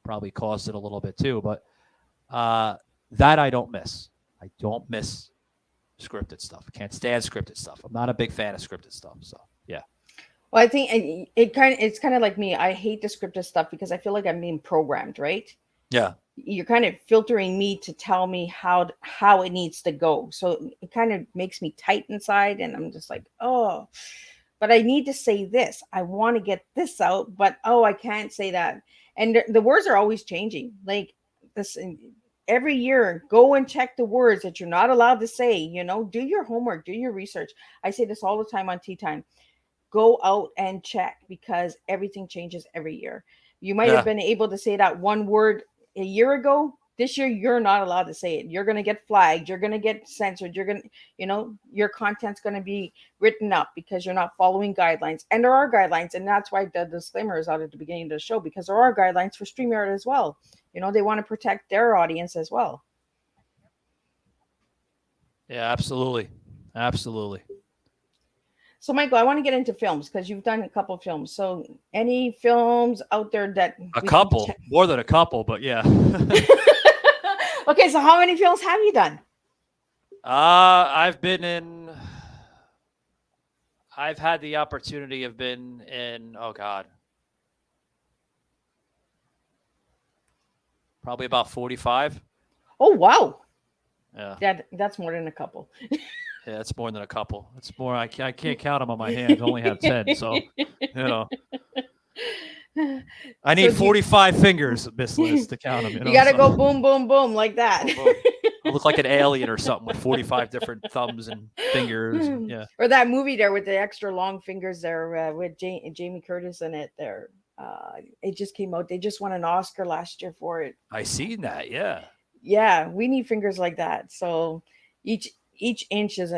probably caused it a little bit too. But that I don't miss. I don't miss scripted stuff. I can't stand scripted stuff. I'm not a big fan of scripted stuff. So yeah. Well, I think it's kind of like me. I hate the scripted stuff because I feel like I'm being programmed, right? Yeah. You're kind of filtering me to tell me how it needs to go. So it kind of makes me tight inside, and I'm just like, oh, but I need to say this. I want to get this out, but I can't say that. And the words are always changing. Like this every year, go and check the words that you're not allowed to say. Do your homework, do your research. I say this all the time on Teatime. Go out and check because everything changes every year. You might have been able to say that one word a year ago. This year, you're not allowed to say it. You're going to get flagged. You're going to get censored. You're going to, your content's going to be written up because you're not following guidelines. And there are guidelines. And that's why the disclaimer is out at the beginning of the show, because there are guidelines for StreamYard as well. They want to protect their audience as well. Yeah, absolutely. Absolutely. So, Michael, I want to get into films because you've done a couple of films. So any films out there that... A couple, more than a couple, but yeah. Okay, so how many films have you done? I've had the opportunity of been in, oh God, probably about 45. Oh, wow. Yeah. That's more than a couple. Yeah, it's more than a couple. It's more. I can't count them on my hands. I only have 10. So, I need 45 fingers, Miss Liz, to count them. You got to go boom, boom, boom like that. Boom, boom. I look like an alien or something with 45 different thumbs and fingers. Yeah. Or that movie there with the extra long fingers there with Jamie Curtis in it there. It just came out. They just won an Oscar last year for it. I seen that. Yeah. Yeah, we need fingers like that. So each inch is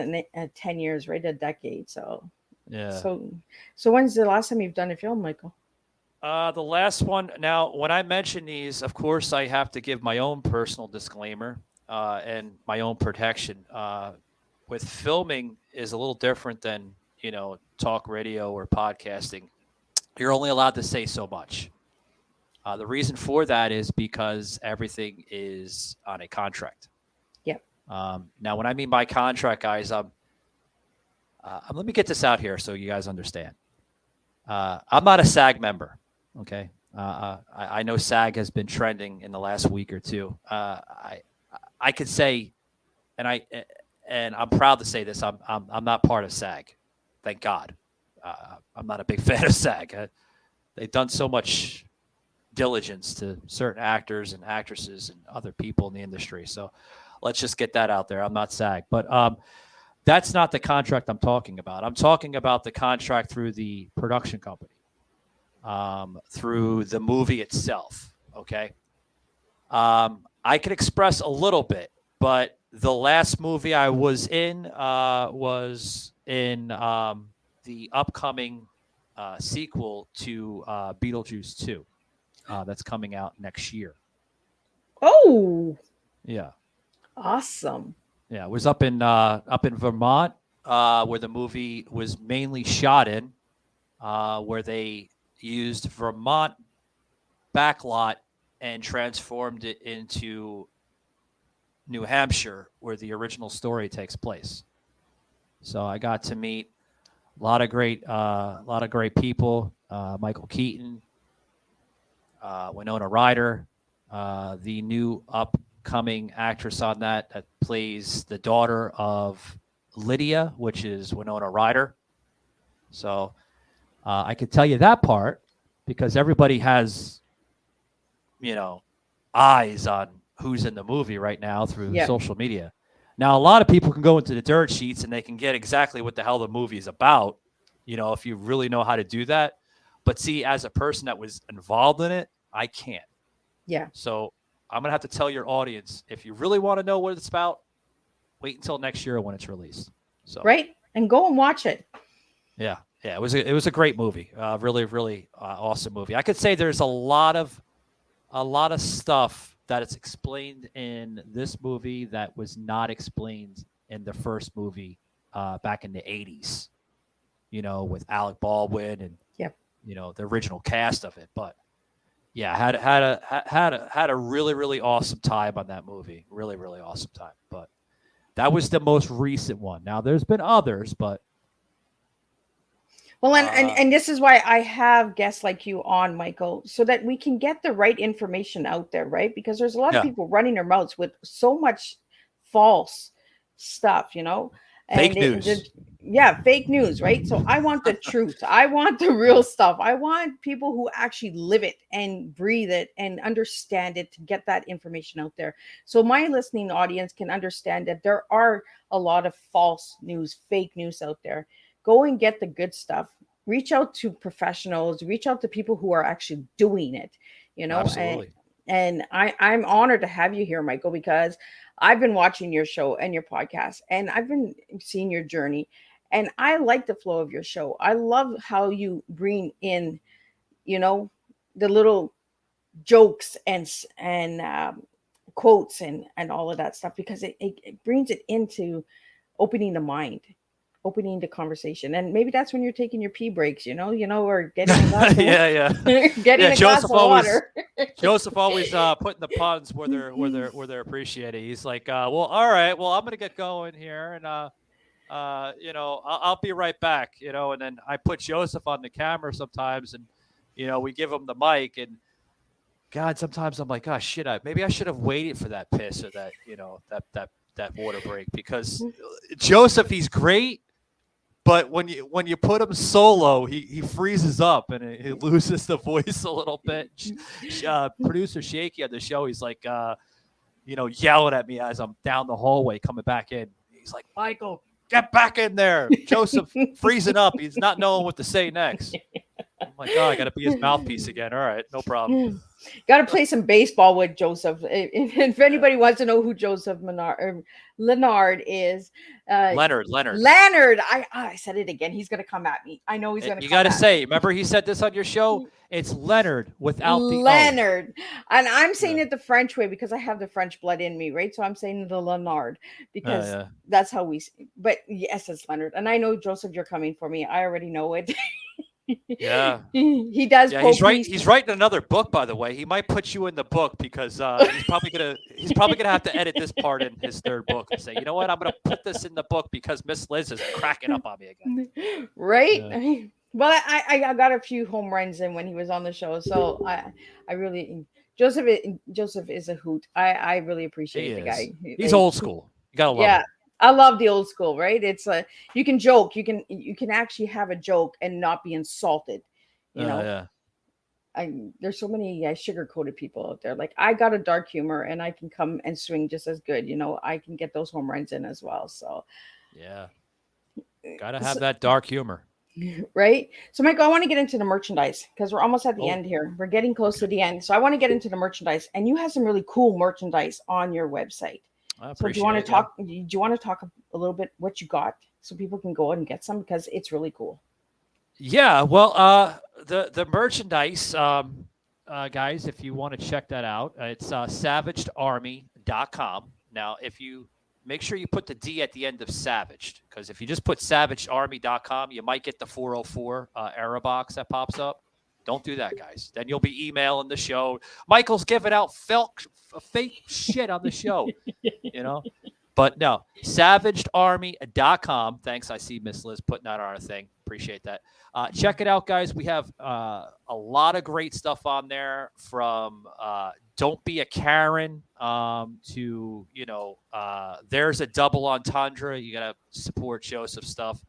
10 years, right? A decade. So yeah. So when's the last time you've done a film, Michael? The last one. Now, when I mention these, of course, I have to give my own personal disclaimer and my own protection. With filming is a little different than talk radio or podcasting. You're only allowed to say so much. The reason for that is because everything is on a contract. Now, when I mean by contract, guys, let me get this out here so you guys understand. I'm not a SAG member, okay? I know SAG has been trending in the last week or two. I could say, and I'm proud to say this, I'm not part of SAG, thank God. I'm not a big fan of SAG. They've done so much diligence to certain actors and actresses and other people in the industry, so let's just get that out there. I'm not SAG. But that's not the contract I'm talking about. I'm talking about the contract through the production company, through the movie itself, okay? I can express a little bit, but the last movie I was in the upcoming sequel to Beetlejuice 2 that's coming out next year. Oh! Yeah. Awesome. Yeah, it was up in Vermont, where the movie was mainly shot in, where they used Vermont backlot and transformed it into New Hampshire, where the original story takes place. So I got to meet a lot of great people. Michael Keaton, Winona Ryder, the new upcoming actress on that plays the daughter of Lydia, which is Winona Ryder. So I could tell you that part because everybody has, eyes on who's in the movie right now through social media. Now, a lot of people can go into the dirt sheets and they can get exactly what the hell the movie is about, if you really know how to do that. But see, as a person that was involved in it, I can't. Yeah. So I'm going to have to tell your audience, if you really want to know what it's about, wait until next year when it's released. So right. And go and watch it. Yeah. It was a great movie. Really, really awesome movie. I could say there's a lot of stuff that is explained in this movie that was not explained in the first movie back in the 80s, with Alec Baldwin and, the original cast of it. But yeah, had a really, really awesome time on that movie. Really, really awesome time. But that was the most recent one. Now there's been others, but well, and this is why I have guests like you on, Michael, so that we can get the right information out there, right? Because there's a lot of people running their mouths with so much false stuff, and fake news. Fake news, right? So I want the truth. I want the real stuff. I want people who actually live it and breathe it and understand it to get that information out there. So my listening audience can understand that there are a lot of false news, fake news out there. Go and get the good stuff. Reach out to professionals. Reach out to people who are actually doing it, Absolutely. And I'm honored to have you here, Michael, because I've been watching your show and your podcast, and I've been seeing your journey. And I like the flow of your show. I love how you bring in, the little jokes and quotes and all of that stuff, because it brings it into opening the mind, opening the conversation. And maybe that's when you're taking your pee breaks, or getting a glass of getting a glass of water. Joseph always putting the puns where they're appreciated. He's like, well, all right, well, I'm gonna get going here, and I'll be right back, and then I put Joseph on the camera sometimes, and we give him the mic, and God, sometimes I'm like, oh shit, maybe I should have waited for that piss or that that water break, because Joseph, he's great. But when you put him solo, he freezes up and he loses the voice a little bit. Producer Shaky on the show, he's like, yelling at me as I'm down the hallway coming back in. He's like, Michael, get back in there. Joseph freezing up. He's not knowing what to say next. I'm like, oh, I got to be his mouthpiece again. All right, no problem. Got to play some baseball with Joseph. If anybody wants to know who Joseph Leonard is, Leonard. I said it again. He's gonna come at me. I know he's gonna. You got to say. Remember, he said this on your show. It's Leonard without the Leonard, and I'm saying it the French way because I have the French blood in me, right? So I'm saying the Leonard because that's how we. But yes, it's Leonard, and I know Joseph, you're coming for me. I already know it. Yeah, he does. Yeah, he's writing another book, by the way. He might put you in the book because he's probably gonna have to edit this part in his third book and say, you know what, I'm gonna put this in the book because Miss Liz is cracking up on me again. Right. Yeah. Well, I got a few home runs in when he was on the show, so I really Joseph is a hoot. I really appreciate the guy. He's old school. You gotta love him. I love the old school, right? It's you can joke, you can actually have a joke and not be insulted, Yeah. There's so many sugar-coated people out there. Like, I got a dark humor and I can come and swing just as good. I can get those home runs in as well. So yeah, gotta have that dark humor, right? So, Michael, I want to get into the merchandise because we're almost at the end here. We're getting close to the end, so I want to get into the merchandise, and you have some really cool merchandise on your website. So do you want to talk? Do you want to talk a little bit what you got so people can go out and get some, because it's really cool? Yeah, well, the merchandise, guys, if you want to check that out, it's savagedarmy.com. Now, if you make sure you put the D at the end of Savaged, because if you just put savagedarmy.com, you might get the 404 error box that pops up. Don't do that, guys. Then you'll be emailing the show. Michael's giving out fake shit on the show, you know. But no, savagedarmy.com. Thanks. I see Miss Liz putting that on our thing. Appreciate that. Check it out, guys. We have a lot of great stuff on there, from Don't Be a Karen to, There's a Double Entendre. You got to support Joseph stuff.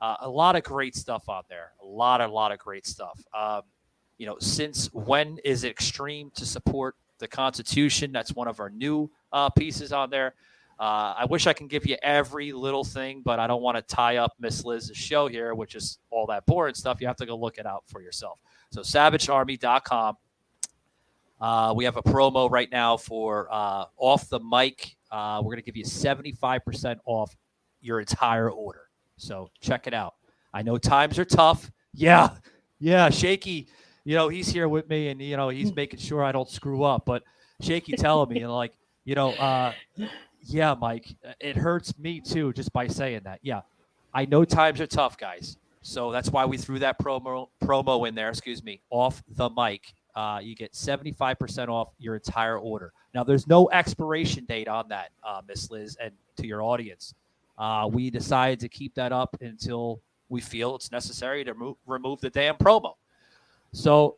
A lot of great stuff on there. A lot of great stuff. Since when is it extreme to support the Constitution? That's one of our new pieces on there. I wish I can give you every little thing, but I don't want to tie up Miss Liz's show here, which is all that boring stuff. You have to go look it out for yourself. So savagearmy.com. We have a promo right now for Off the Mic. We're going to give you 75% off your entire order. So check it out. I know times are tough. Yeah, Shaky, he's here with me, and, he's making sure I don't screw up. But Shaky telling me, yeah, Mike, it hurts me too just by saying that. Yeah, I know times are tough, guys. So that's why we threw that promo in there, Off the Mic. You get 75% off your entire order. Now, there's no expiration date on that, Miss Liz, and to your audience. We decided to keep that up until we feel it's necessary to remove the damn promo. So,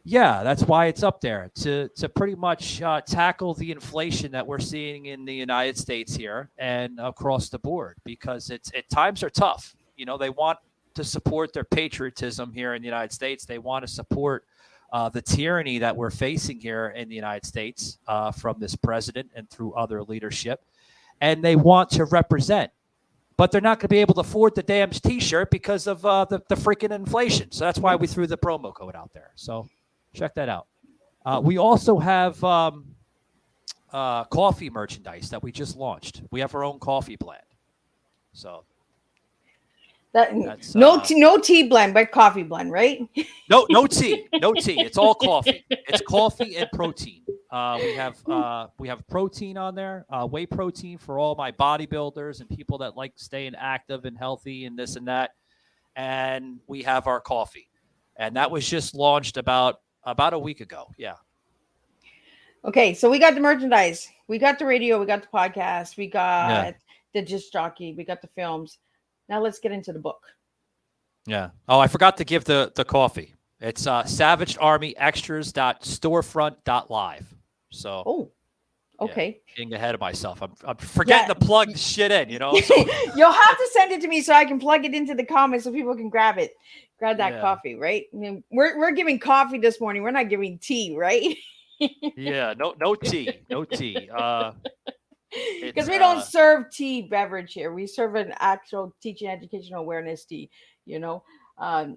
yeah, that's why it's up there, to pretty much tackle the inflation that we're seeing in the United States here and across the board, because times are tough. They want to support their patriotism here in the United States. They want to support the tyranny that we're facing here in the United States from this president and through other leadership. And they want to represent. But they're not going to be able to afford the damn T-shirt because of the freaking inflation. So that's why we threw the promo code out there. So check that out. We also have coffee merchandise that we just launched. We have our own coffee blend. So that's no tea blend, but coffee blend, right? No tea. It's all coffee. It's coffee and protein. We have protein on there, whey protein for all my bodybuilders and people that like staying active and healthy and this and that. And we have our coffee, and that was just launched about a week ago. Yeah. Okay, so we got the merchandise, we got the radio, we got the podcast, we got the disc jockey, we got the films. Now let's get into the book. Yeah. Oh, I forgot to give the coffee. It's savagearmyextras.storefront.live. So. Oh, okay. Getting ahead of myself. I'm forgetting to plug the shit in, So. You'll have to send it to me so I can plug it into the comments so people can grab that coffee, right? I mean, we're giving coffee this morning. We're not giving tea, right? Yeah. No tea. No tea. Because we don't serve tea beverage here. We serve an actual teaching, educational awareness tea, At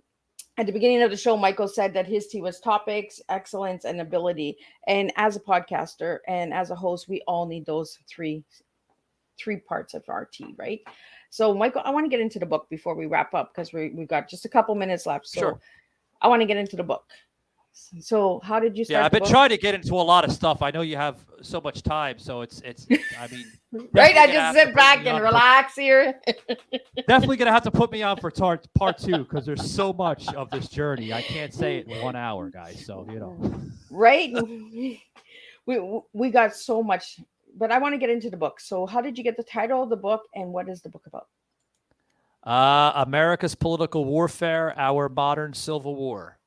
the beginning of the show, Michael said that his tea was topics, excellence, and ability. And as a podcaster and as a host, we all need those three parts of our tea, right? So, Michael, I want to get into the book before we wrap up, because we've got just a couple minutes left. So sure. I want to get into the book. So how did you start? Yeah, I've been trying to get into a lot of stuff. I know you have so much time, so it's I mean, right? I just sit back and relax here. Definitely gonna have to put me on for part 2, because there's so much of this journey. I can't say it in 1 hour, guys. So right? we got so much, but I want to get into the book. So how did you get the title of the book, and what is the book about? America's Political Warfare: Our Modern Civil War.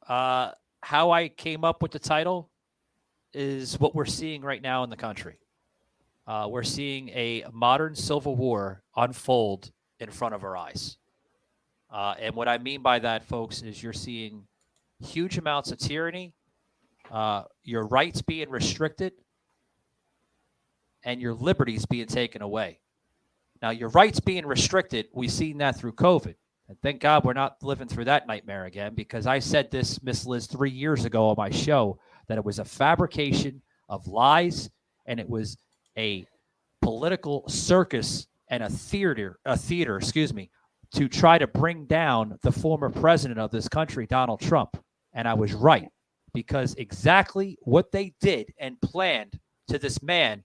How I came up with the title is what we're seeing right now in the country. We're seeing a modern civil war unfold in front of our eyes. And what I mean by that, folks, is you're seeing huge amounts of tyranny, your rights being restricted, and your liberties being taken away. Now, your rights being restricted, we've seen that through COVID. And thank God we're not living through that nightmare again, because I said this, Miss Liz, 3 years ago on my show, that it was a fabrication of lies, and it was a political circus and a theater, to try to bring down the former president of this country, Donald Trump. And I was right, because exactly what they did and planned to this man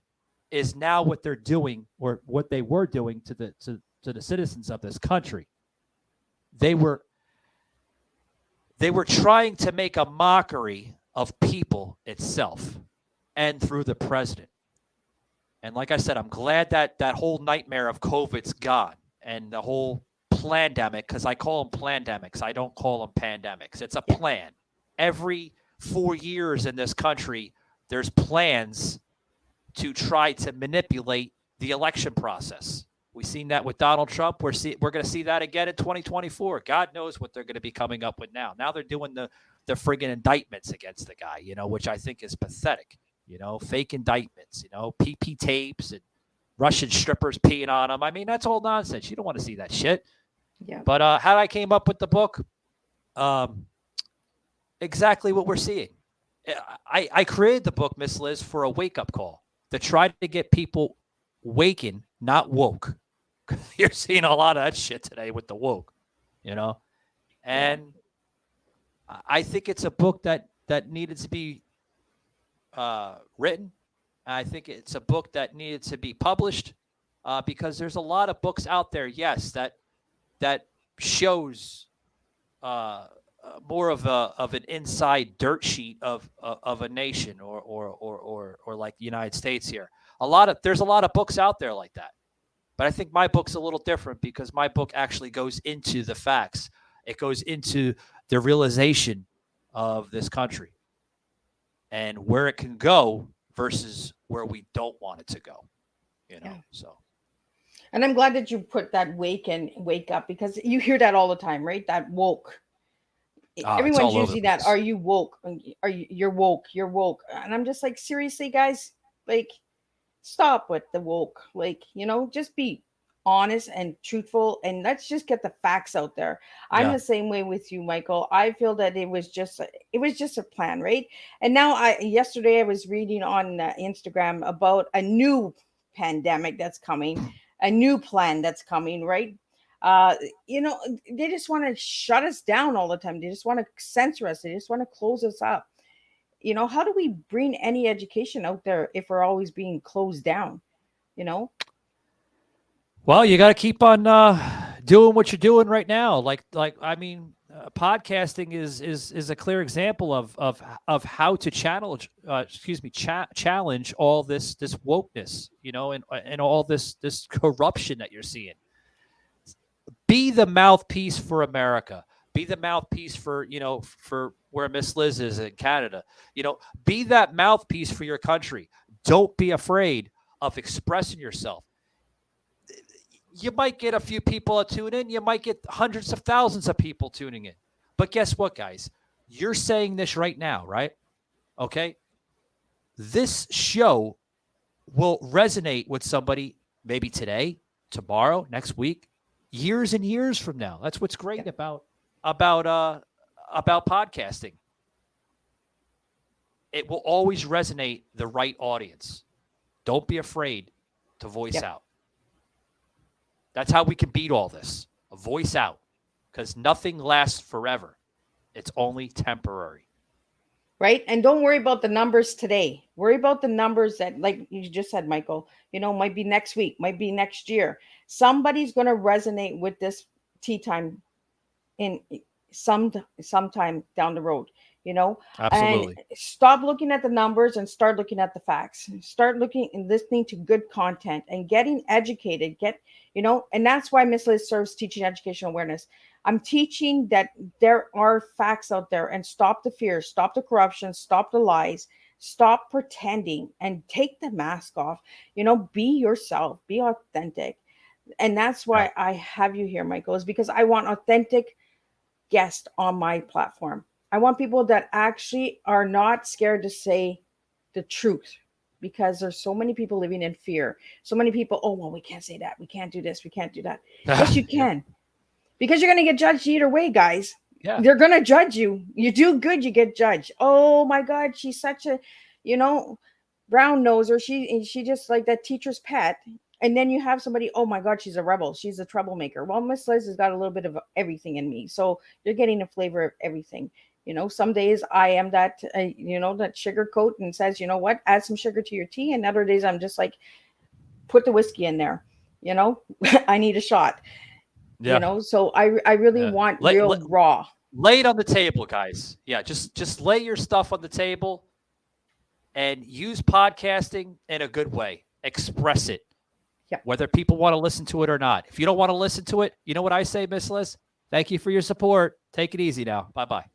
is now what they're doing, or what they were doing to the citizens of this country. They were They were trying to make a mockery of people itself and through the president. And like I said, I'm glad that that whole nightmare of COVID's gone and the whole plandemic, because I call them plandemics. I don't call them pandemics. It's a plan. Every 4 years in this country, there's plans to try to manipulate the election process. We've seen that with Donald Trump. We're going to see that again in 2024. God knows what they're going to be coming up with now. Now they're doing the friggin' indictments against the guy, which I think is pathetic. Fake indictments, PP tapes and Russian strippers peeing on them. I mean, that's all nonsense. You don't want to see that shit. Yeah. But how I came up with the book, exactly what we're seeing. I created the book, Miss Liz, for a wake-up call to try to get people waking, not woke. You're seeing a lot of that shit today with the woke, And I think it's a book that needed to be written. I think it's a book that needed to be published because there's a lot of books out there, yes, that shows more of an inside dirt sheet of a nation or like the United States here. There's a lot of books out there like that. But I think my book's a little different because my book actually goes into the facts. It goes into the realization of this country and where it can go versus where we don't want it to go. So. And I'm glad that you put that wake up, because you hear that all the time, right? That woke. Everyone's using that. Are you woke? You're woke. You're woke. And I'm just like, seriously, guys, like, stop with the woke. Like, just be honest and truthful, and let's just get the facts out there. I'm the same way with you, Michael. I feel that it was just a plan, right? And now yesterday I was reading on Instagram about a new pandemic that's coming, a new plan that's coming, right? They just want to shut us down all the time. They just want to censor us. They just want to close us up. How do we bring any education out there if we're always being closed down? Well, you got to keep on doing what you're doing right now. Podcasting is a clear example of how to challenge all this wokeness, and all this corruption that you're seeing. Be the mouthpiece for America. Be the mouthpiece for where Miss Liz is in Canada. Be that mouthpiece for your country. Don't be afraid of expressing yourself. You might get a few people to tune in. You might get hundreds of thousands of people tuning in. But guess what, guys? You're saying this right now, right? Okay? This show will resonate with somebody maybe today, tomorrow, next week, years and years from now. That's what's great about podcasting. It will always resonate the right audience. Don't be afraid to voice out. That's how we can beat all this. A voice out. Because nothing lasts forever. It's only temporary. Right? And don't worry about the numbers today. Worry about the numbers that, like you just said, Michael, might be next week, might be next year. Somebody's going to resonate with this tea time in sometime down the road. Absolutely. And stop looking at the numbers and start looking at the facts. Start looking and listening to good content and getting educated. And that's why Miss Liz serves teaching educational awareness. I'm teaching that there are facts out there, and stop the fear, stop the corruption, stop the lies, stop pretending, and take the mask off. Be yourself, be authentic. And that's why I have you here, Michael, is because I want authentic guests on my platform. I want people that actually are not scared to say the truth, because there's so many people living in fear. So many people, we can't say that. We can't do this. We can't do that. Yes, you can. Because you're going to get judged either way, guys. Yeah. They're going to judge you. You do good, you get judged. Oh my God, she's such a, brown noser. She just like that teacher's pet. And then you have somebody, oh my God, she's a rebel. She's a troublemaker. Well, Miss Liz has got a little bit of everything in me. So you're getting a flavor of everything. Some days I am that, that sugar coat and says, add some sugar to your tea. And other days I'm just like, put the whiskey in there. I need a shot. So I really want real raw. Lay it on the table, guys. Yeah, just lay your stuff on the table and use podcasting in a good way. Express it. Yeah. Whether people want to listen to it or not. If you don't want to listen to it, you know what I say, Miss Liz? Thank you for your support. Take it easy now. Bye-bye.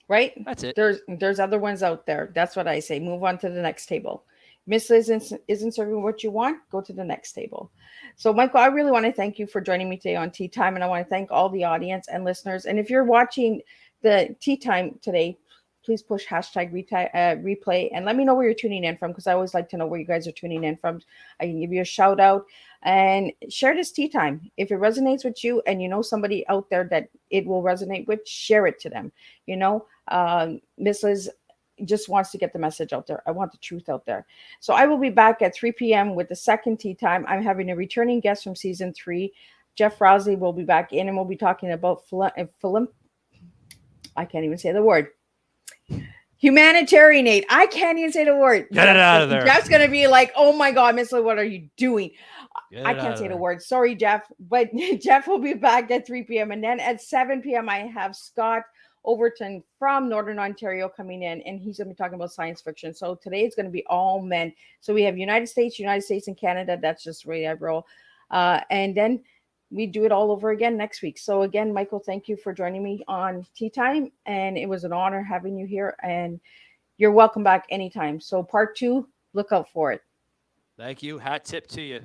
Right? That's it. There's other ones out there. That's what I say. Move on to the next table. Miss Liz isn't serving what you want. Go to the next table. So, Michael, I really want to thank you for joining me today on Tea Time, and I want to thank all the audience and listeners. And if you're watching the Tea Time today, please push hashtag replay and let me know where you're tuning in from, because I always like to know where you guys are tuning in from. I can give you a shout out and share this Tea Time. If it resonates with you and you know somebody out there that it will resonate with, share it to them. You know, Miss Liz just wants to get the message out there. I want the truth out there. So I will be back at 3 p.m. with the second Tea Time. I'm having a returning guest from season 3. Jeff Rosley will be back in, and we'll be talking about I can't even say the word. Humanitarian aid. I can't even say the word. Get it out of there. Jeff's going to be like, oh my God, Miss Liz, what are you doing? I can't say the there. word. Sorry, Jeff. But Jeff will be back at 3 p.m. And then at 7 p.m., I have Scott Overton from Northern Ontario coming in, and he's going to be talking about science fiction. So today it's going to be all men. So we have United States and Canada. That's just the way I roll. And then we do it all over again next week. So again, Michael, thank you for joining me on Tea Time. And it was an honor having you here. And you're welcome back anytime. So part 2, look out for it. Thank you. Hat tip to you.